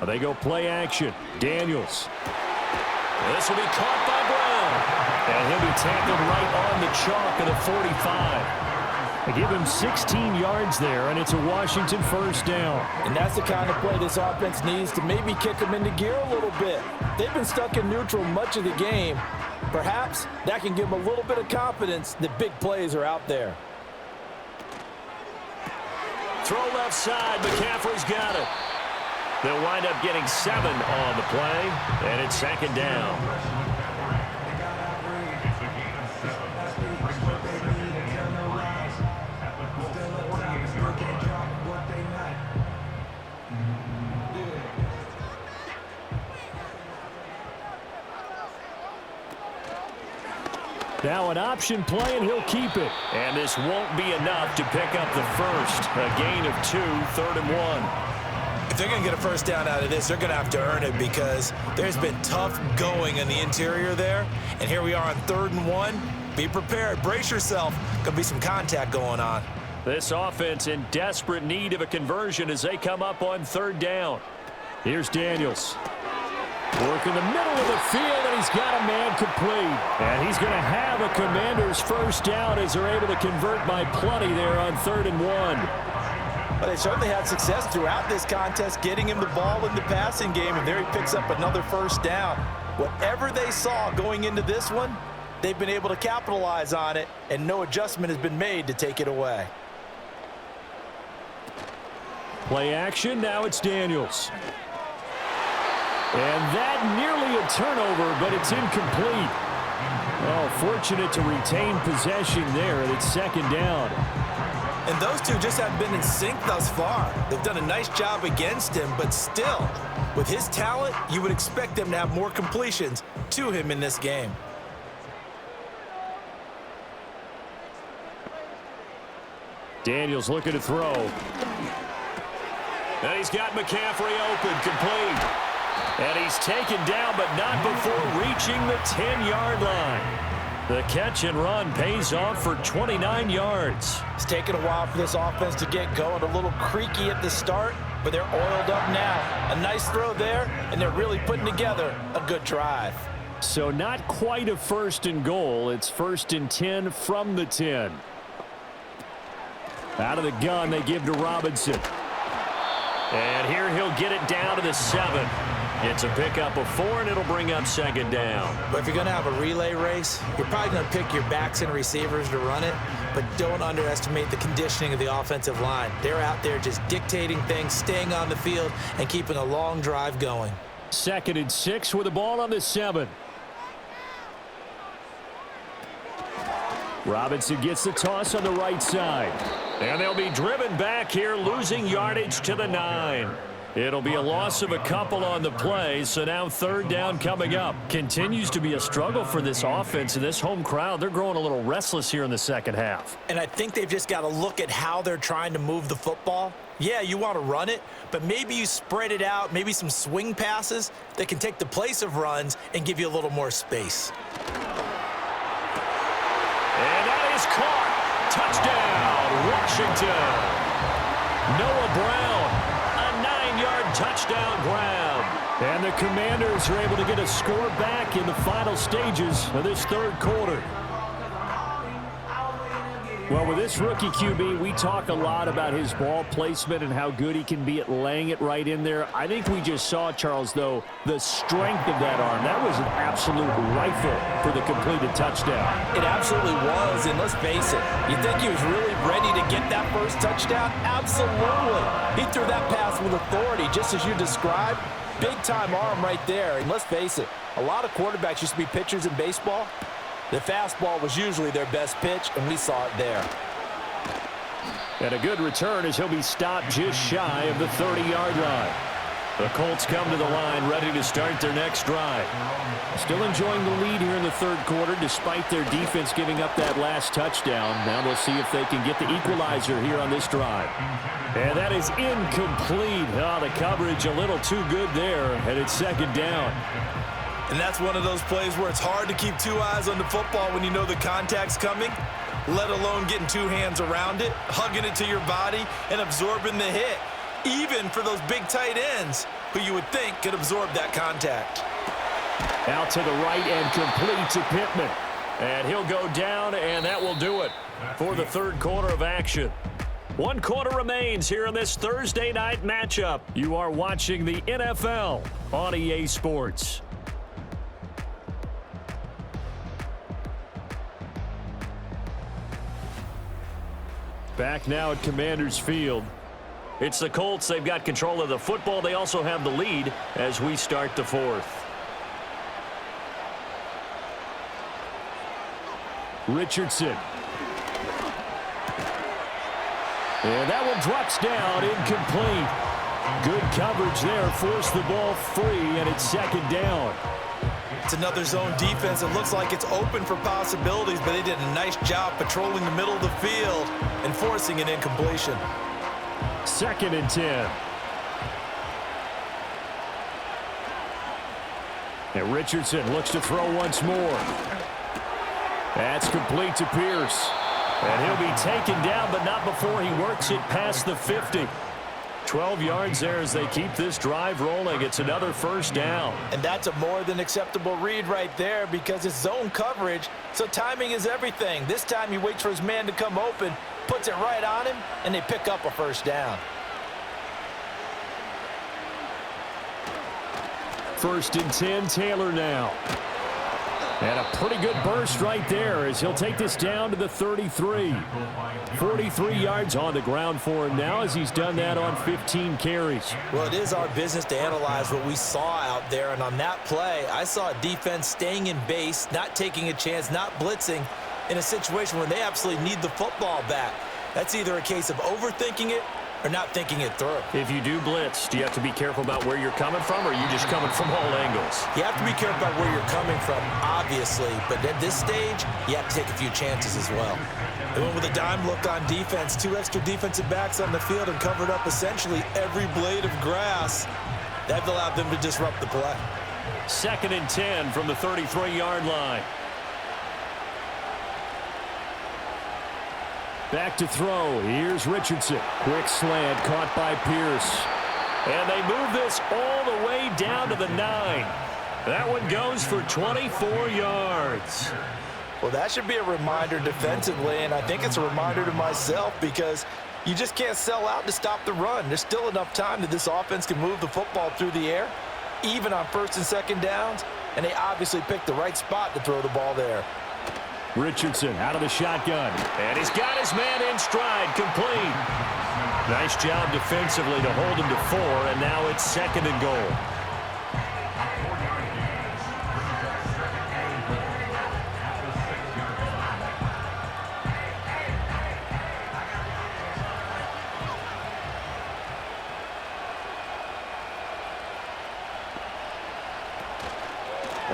They go play action. Daniels. This will be caught by Brown. And he'll be tackled right on the chalk of the 45. They give him 16 yards there, and it's a Washington 1st down. And that's the kind of play this offense needs to maybe kick them into gear a little bit. They've been stuck in neutral much of the game. Perhaps that can give them a little bit of confidence that big plays are out there. Throw left side. McCaffrey's got it. They'll wind up getting 7 on the play, and it's 2nd down. Now an option play, and he'll keep it. And this won't be enough to pick up the first. A gain of 2, 3rd and 1. If they're going to get a 1st down out of this, they're going to have to earn it because there's been tough going in the interior there. And here we are on 3rd and 1. Be prepared. Brace yourself. Going to be some contact going on. This offense in desperate need of a conversion as they come up on 3rd down. Here's Daniels. Work in the middle of the field, and he's got a man complete. And he's going to have a Commander's 1st down as they're able to convert by plenty there on 3rd and 1. But they certainly had success throughout this contest, getting him the ball in the passing game, and there he picks up another 1st down. Whatever they saw going into this one, they've been able to capitalize on it, and no adjustment has been made to take it away. Play action, now it's Daniels. And that nearly a turnover, but it's incomplete. Oh, fortunate to retain possession there, and it's 2nd down. And those two just haven't been in sync thus far. They've done a nice job against him, but still, with his talent, you would expect them to have more completions to him in this game. Daniels looking to throw. And he's got McCaffrey open, complete. And he's taken down, but not before reaching the 10-yard line. The catch and run pays off for 29 yards. It's taken a while for this offense to get going. A little creaky at the start, but they're oiled up now. A nice throw there, and they're really putting together a good drive. So not quite a 1st and goal. It's 1st and 10 from the 10. Out of the gun, they give to Robinson. And here he'll get it down to the 7. It's a pickup of 4, and it'll bring up second down. But if you're going to have a relay race, you're probably going to pick your backs and receivers to run it, but don't underestimate the conditioning of the offensive line. They're out there just dictating things, staying on the field, and keeping a long drive going. 2nd and 6 with the ball on the 7. Robinson gets the toss on the right side. And they'll be driven back here, losing yardage to the 9. It'll be a loss of a couple on the play, so now 3rd down coming up. Continues to be a struggle for this offense and this home crowd. They're growing a little restless here in the second half. And I think they've just got to look at how they're trying to move the football. Yeah, you want to run it, but maybe you spread it out, maybe some swing passes that can take the place of runs and give you a little more space. And that is caught. Touchdown, Washington. Noah Brown, a 9-yard touchdown grab. And the Commanders are able to get a score back in the final stages of this 3rd quarter. Well, with this rookie QB, we talk a lot about his ball placement and how good he can be at laying it right in there. I think we just saw, Charles, though, the strength of that arm. That was an absolute rifle for the completed touchdown. It absolutely was, and let's face it, you think he was really ready to get that first touchdown? Absolutely. He threw that pass with authority, just as you described. Big-time arm right there, and let's face it, a lot of quarterbacks used to be pitchers in baseball. The fastball was usually their best pitch, and we saw it there. And a good return as he'll be stopped just shy of the 30-yard line. The Colts come to the line ready to start their next drive. Still enjoying the lead here in the 3rd quarter despite their defense giving up that last touchdown. Now they'll see if they can get the equalizer here on this drive. And that is incomplete. Oh, the coverage a little too good there, and it's 2nd down. And that's one of those plays where it's hard to keep 2 eyes on the football when you know the contact's coming, let alone getting 2 hands around it, hugging it to your body, and absorbing the hit, even for those big tight ends who you would think could absorb that contact. Out to the right and complete to Pittman. And he'll go down, and that will do it for the 3rd quarter of action. 1 quarter remains here in this Thursday night matchup. You are watching the NFL on EA Sports. Back now at Commanders Field. It's the Colts. They've got control of the football. They also have the lead as we start the 4th. Richardson. And that one drops down, incomplete. Good coverage there, forced the ball free, and it's 2nd down. It's another zone defense. It looks like it's open for possibilities, but they did a nice job patrolling the middle of the field and forcing an incompletion. 2nd and 10. And Richardson looks to throw once more. That's complete to Pierce. And he'll be taken down, but not before he works it past the 50. 12 yards there as they keep this drive rolling. It's another 1st down. And that's a more than acceptable read right there because it's zone coverage, so timing is everything. This time he waits for his man to come open, puts it right on him, and they pick up a 1st down. 1st and 10, Taylor now. And a pretty good burst right there as he'll take this down to the 33. 43 yards on the ground for him now as he's done that on 15 carries. Well, it is our business to analyze what we saw out there, and on that play, I saw a defense staying in base, not taking a chance, not blitzing in a situation where they absolutely need the football back. That's either a case of overthinking it or not thinking it through. If you do blitz, do you have to be careful about where you're coming from, or are you just coming from all angles? You have to be careful about where you're coming from, obviously, but at this stage, you have to take a few chances as well. They went with a dime look on defense, 2 extra defensive backs on the field and covered up essentially every blade of grass. That allowed them to disrupt the play. 2nd and 10 from the 33-yard line. Back to throw. Here's Richardson. Quick slant caught by Pierce. And they move this all the way down to the 9. That one goes for 24 yards. Well, that should be a reminder defensively, and I think it's a reminder to myself because you just can't sell out to stop the run. There's still enough time that this offense can move the football through the air. even on first and second downs, and they obviously picked the right spot to throw the ball there. Richardson out of the shotgun. And he's got his man in stride, complete. Nice job defensively to hold him to 4, and now it's 2nd and goal.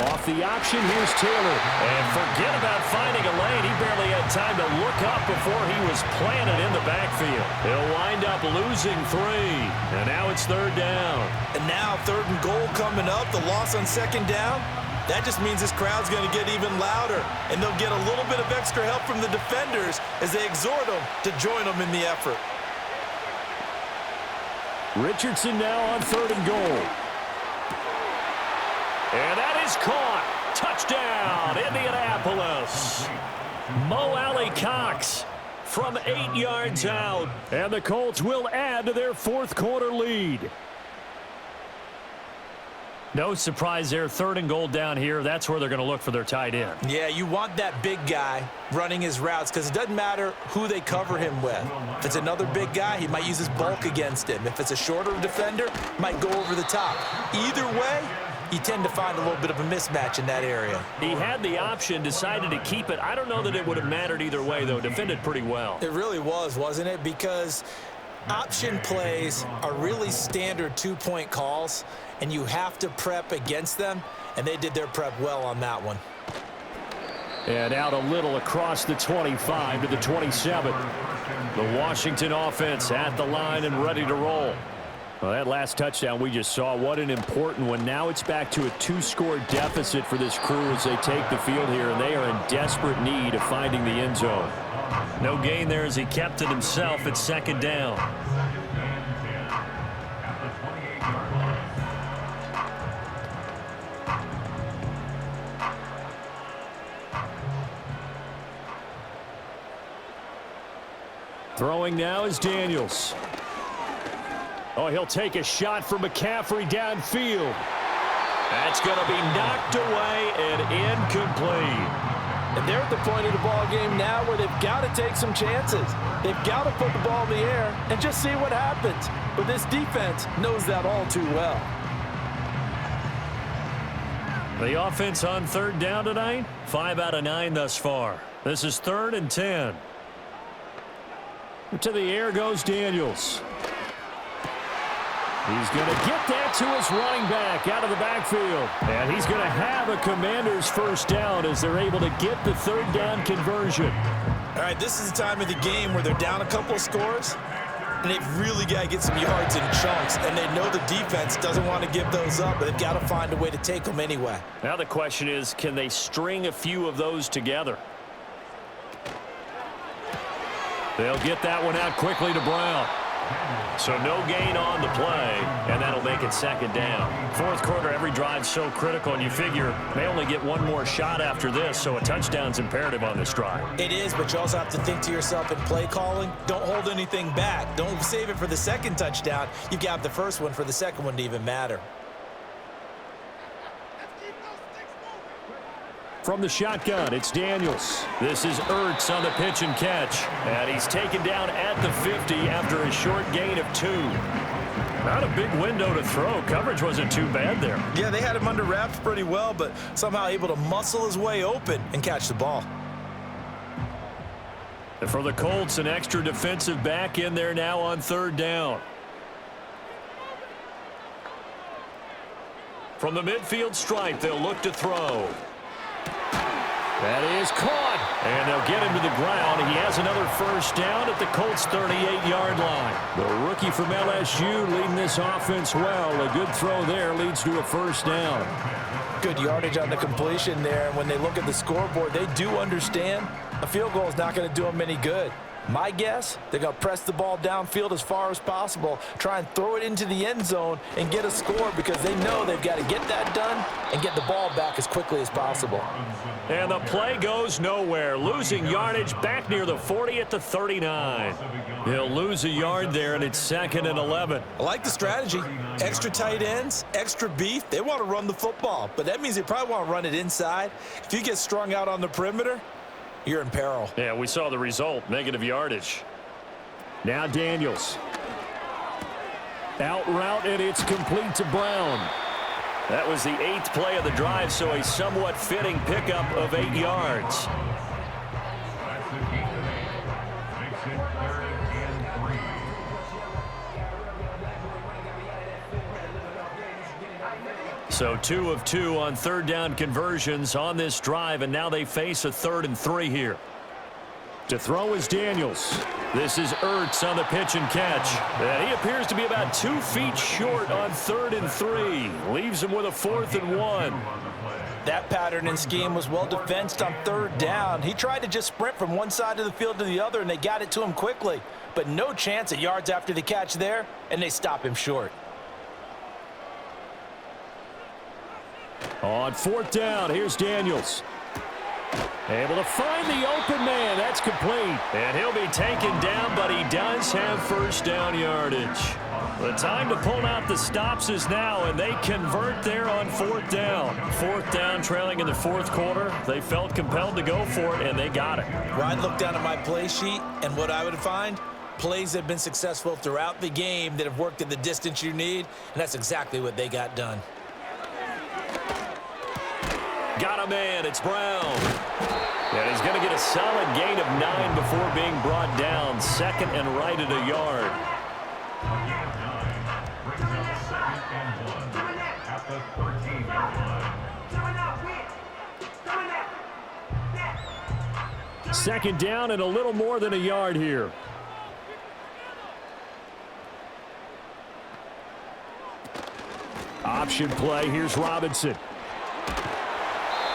Off the option, here's Taylor. And forget about finding a lane. He barely had time to look up before he was planted in the backfield. He'll wind up losing 3. And now it's 3rd down. And now 3rd and goal coming up. The loss on 2nd down. That just means this crowd's going to get even louder. And they'll get a little bit of extra help from the defenders as they exhort them to join them in the effort. Richardson now on 3rd and goal. And that is caught. Touchdown, Indianapolis. Mo Alley Cox from 8 yards out. And the Colts will add to their 4th quarter lead. No surprise there. 3rd and goal down here. That's where they're going to look for their tight end. Yeah, you want that big guy running his routes because it doesn't matter who they cover him with. If it's another big guy, he might use his bulk against him. If it's a shorter defender, might go over the top. Either way, you tend to find a little bit of a mismatch in that area. He had the option, decided to keep it. I don't know that it would have mattered either way, though. Defended pretty well. It really was, wasn't it? Because option plays are really standard 2-point calls, and you have to prep against them, and they did their prep well on that one. And out a little across the 25 to the 27. The Washington offense at the line and ready to roll. Well, that last touchdown we just saw, what an important one. Now it's back to a 2-score deficit for this crew as they take the field here, and they are in desperate need of finding the end zone. No gain there as he kept it himself at 2nd down. Throwing now is Daniels. Oh, he'll take a shot from McCaffrey downfield. That's going to be knocked away and incomplete. And they're at the point of the ball game now where they've got to take some chances. They've got to put the ball in the air and just see what happens. But this defense knows that all too well. The offense on 3rd down tonight, 5 out of 9 thus far. This is 3rd and 10. To the air goes Daniels. He's going to get that to his running back out of the backfield. And he's going to have a Commanders 1st down as they're able to get the 3rd down conversion. All right, this is the time of the game where they're down a couple of scores, and they've really got to get some yards in chunks, and they know the defense doesn't want to give those up, but they've got to find a way to take them anyway. Now the question is, can they string a few of those together? They'll get that one out quickly to Brown. So no gain on the play, and that'll make it 2nd down. 4th quarter, every drive's so critical, and you figure they only get one more shot after this, so a touchdown's imperative on this drive. It is, but you also have to think to yourself in play calling, don't hold anything back. Don't save it for the 2nd touchdown. You've got the 1st one for the 2nd one to even matter. From the shotgun, it's Daniels. This is Ertz on the pitch and catch. And he's taken down at the 50 after a short gain of 2. Not a big window to throw. Coverage wasn't too bad there. Yeah, they had him under wraps pretty well, but somehow able to muscle his way open and catch the ball. And for the Colts, an extra defensive back in there now on 3rd down. From the midfield stripe, they'll look to throw. That is caught, and they'll get him to the ground. He has another 1st down at the Colts' 38-yard line. The rookie from LSU leading this offense well. A good throw there leads to a 1st down. Good yardage on the completion there, and when they look at the scoreboard, they do understand a field goal is not going to do them any good. My guess, they're going to press the ball downfield as far as possible, try and throw it into the end zone and get a score because they know they've got to get that done and get the ball back as quickly as possible. And the play goes nowhere, losing yardage back near the 40 at the 39. He'll lose a yard there, and it's 2nd and 11. I like the strategy. Extra tight ends, extra beef. They want to run the football, but that means they probably want to run it inside. If you get strung out on the perimeter, you're in peril. Yeah, we saw the result, negative yardage. Now Daniels. Out route, and it's complete to Brown. That was the 8th play of the drive, so a somewhat fitting pickup of 8 yards. That's the key today. Makes it 3rd and 3. So 2 of 2 on 3rd down conversions on this drive, and now they face a 3rd and 3 here. To throw is Daniels. This is Ertz on the pitch and catch. And he appears to be about 2 feet short on 3rd and 3. Leaves him with a 4th and 1. That pattern and scheme was well defensed on 3rd down. He tried to just sprint from one side of the field to the other, and they got it to him quickly. But no chance at yards after the catch there, and they stop him short. On 4th down, here's Daniels. Able to find the open man. That's complete. And he'll be taken down, but he does have 1st down yardage. The time to pull out the stops is now, and they convert there on 4th down. 4th down, trailing in the 4th quarter. They felt compelled to go for it, and they got it. Well, I'd look down at my play sheet, and what I would find, plays that have been successful throughout the game that have worked at the distance you need, and that's exactly what they got done. Got a man. It's Brown. And he's going to get a solid gain of 9 before being brought down. 2nd and right at a yard. Again, 9 brings up 2nd and 1 at the 13-yard line. 2nd down and a little more than a yard here. Option play. Here's Robinson.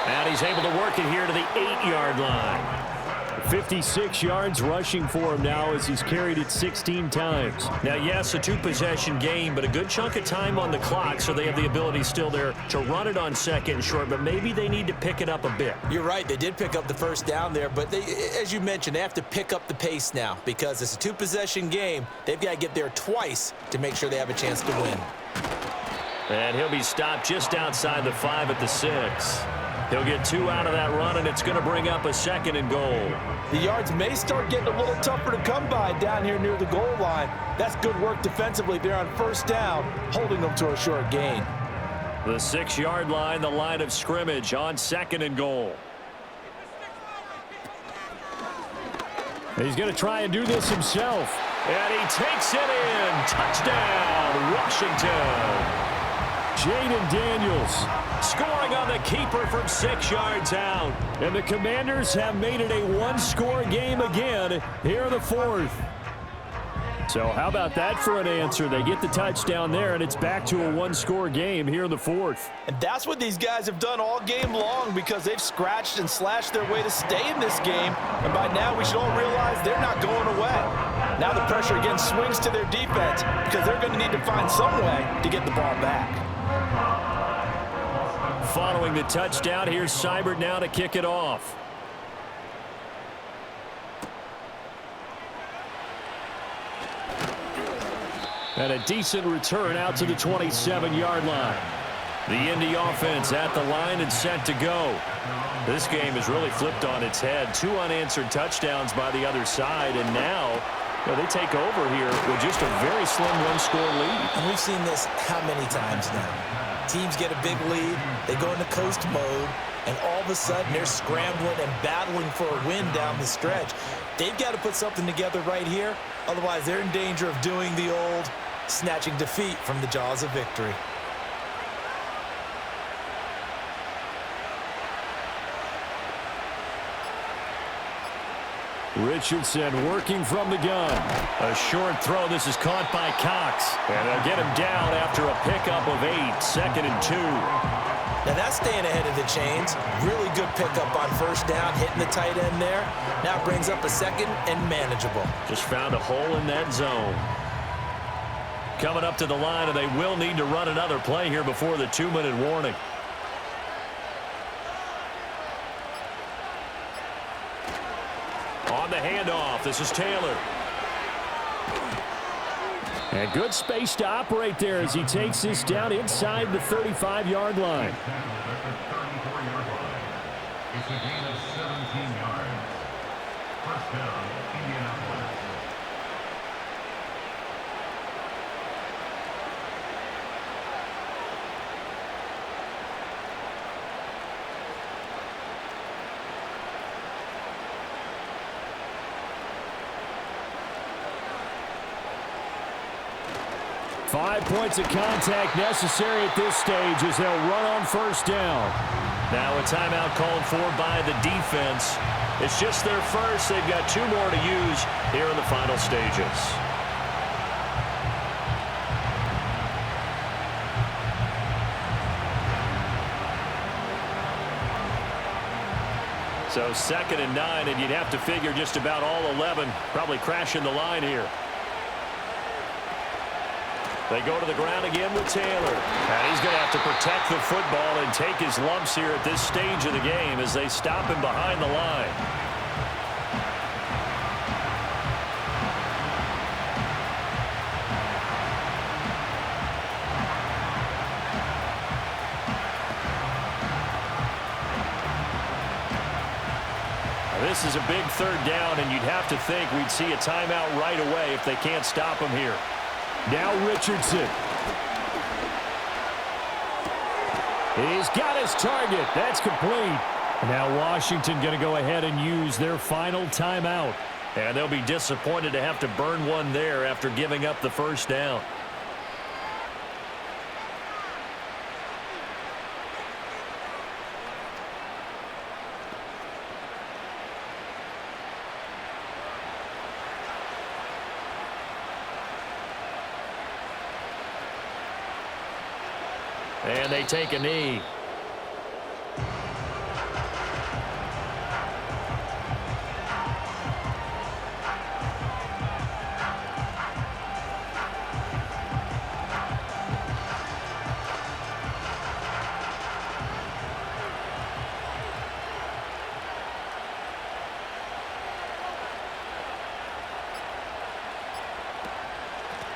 And he's able to work it here to the 8-yard line. 56 yards rushing for him now as he's carried it 16 times. Now, yes, a 2-possession game, but a good chunk of time on the clock, so they have the ability still there to run it on 2nd and short, but maybe they need to pick it up a bit. You're right. They did pick up the 1st down there, but they, as you mentioned, they have to pick up the pace now because it's a 2-possession game. They've got to get there twice to make sure they have a chance to win. And he'll be stopped just outside the 5 at the 6. He'll get 2 out of that run, and it's going to bring up a 2nd and goal. The yards may start getting a little tougher to come by down here near the goal line. That's good work defensively there on 1st down, holding them to a short gain. The 6-yard line, the line of scrimmage on 2nd and goal. He's going to try and do this himself. And he takes it in. Touchdown, Washington. Jaden Daniels scoring on the keeper from 6 yards out. And the Commanders have made it a 1-score game again here in the 4th. So how about that for an answer? They get the touchdown there, and it's back to a 1-score game here in the 4th. And that's what these guys have done all game long because they've scratched and slashed their way to stay in this game. And by now, we should all realize they're not going away. Now the pressure again swings to their defense because they're going to need to find some way to get the ball back. Following the touchdown, here's Seibert now to kick it off. And a decent return out to the 27-yard line. The Indy offense at the line and set to go. This game has really flipped on its head. 2 unanswered touchdowns by the other side, and now they take over here with just a very slim 1-score lead. And we've seen this how many times now? Teams get a big lead, they go into coast mode, and all of a sudden they're scrambling and battling for a win down the stretch. They've got to put something together right here, otherwise they're in danger of doing the old snatching defeat from the jaws of victory. Richardson working from the gun. A short throw. This is caught by Cox. And they'll get him down after a pickup of 8. 2nd and 2. Now that's staying ahead of the chains. Really good pickup on first down, hitting the tight end there. Now brings up a second and manageable. Just found a hole in that zone. Coming up to the line, and they will need to run another play here before the 2-minute warning. On the handoff, this is Taylor. And good space to operate there as he takes this down inside the 35-yard line. It's a gain of 17 yards. First down, Indianapolis. Five points of contact necessary at this stage as they'll run on first down. Now a timeout called for by the defense. It's just their first. They've got 2 more to use here in the final stages. So 2nd and 9, and you'd have to figure just about all 11 probably crashing the line here. They go to the ground again with Taylor. And he's going to have to protect the football and take his lumps here at this stage of the game as they stop him behind the line. Now, this is a big 3rd down, and you'd have to think we'd see a timeout right away if they can't stop him here. Now Richardson. He's got his target. That's complete. Now Washington going to go ahead and use their final timeout. And they'll be disappointed to have to burn one there after giving up the first down. And they take a knee.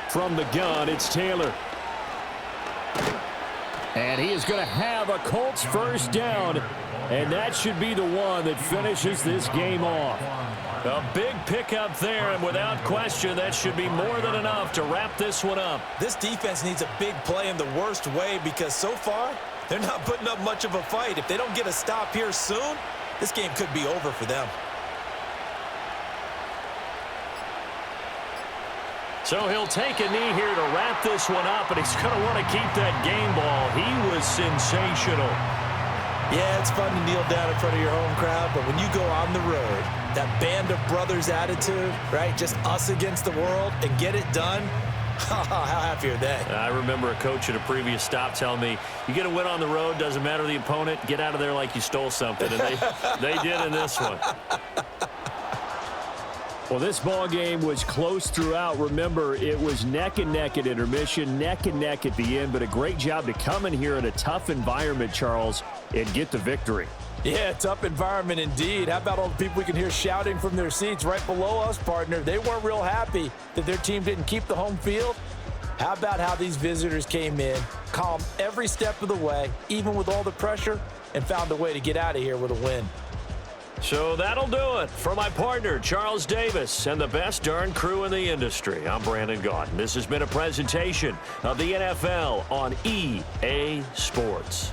From the gun, it's Taylor. And he is going to have a Colts first down, and that should be the one that finishes this game off. A big pickup there, and without question, that should be more than enough to wrap this one up. This defense needs a big play in the worst way because so far, they're not putting up much of a fight. If they don't get a stop here soon, this game could be over for them. So he'll take a knee here to wrap this one up, and he's going to want to keep that game ball. He was sensational. Yeah, it's fun to kneel down in front of your home crowd, but when you go on the road, that band of brothers attitude, right, just us against the world, and get it done, how happy are they? I remember a coach at a previous stop telling me, you get a win on the road, doesn't matter the opponent, get out of there like you stole something, and they did in this one. Well, this ball game was close throughout. Remember, it was neck and neck at intermission, neck and neck at the end, but a great job to come in here in a tough environment, Charles, and get the victory. Yeah, tough environment indeed. How about all the people we can hear shouting from their seats right below us, partner? They weren't real happy that their team didn't keep the home field. How about how these visitors came in, calm every step of the way, even with all the pressure, and found a way to get out of here with a win. So that'll do it for my partner, Charles Davis, and the best darn crew in the industry. I'm Brandon Gaudin. This has been a presentation of the NFL on EA Sports.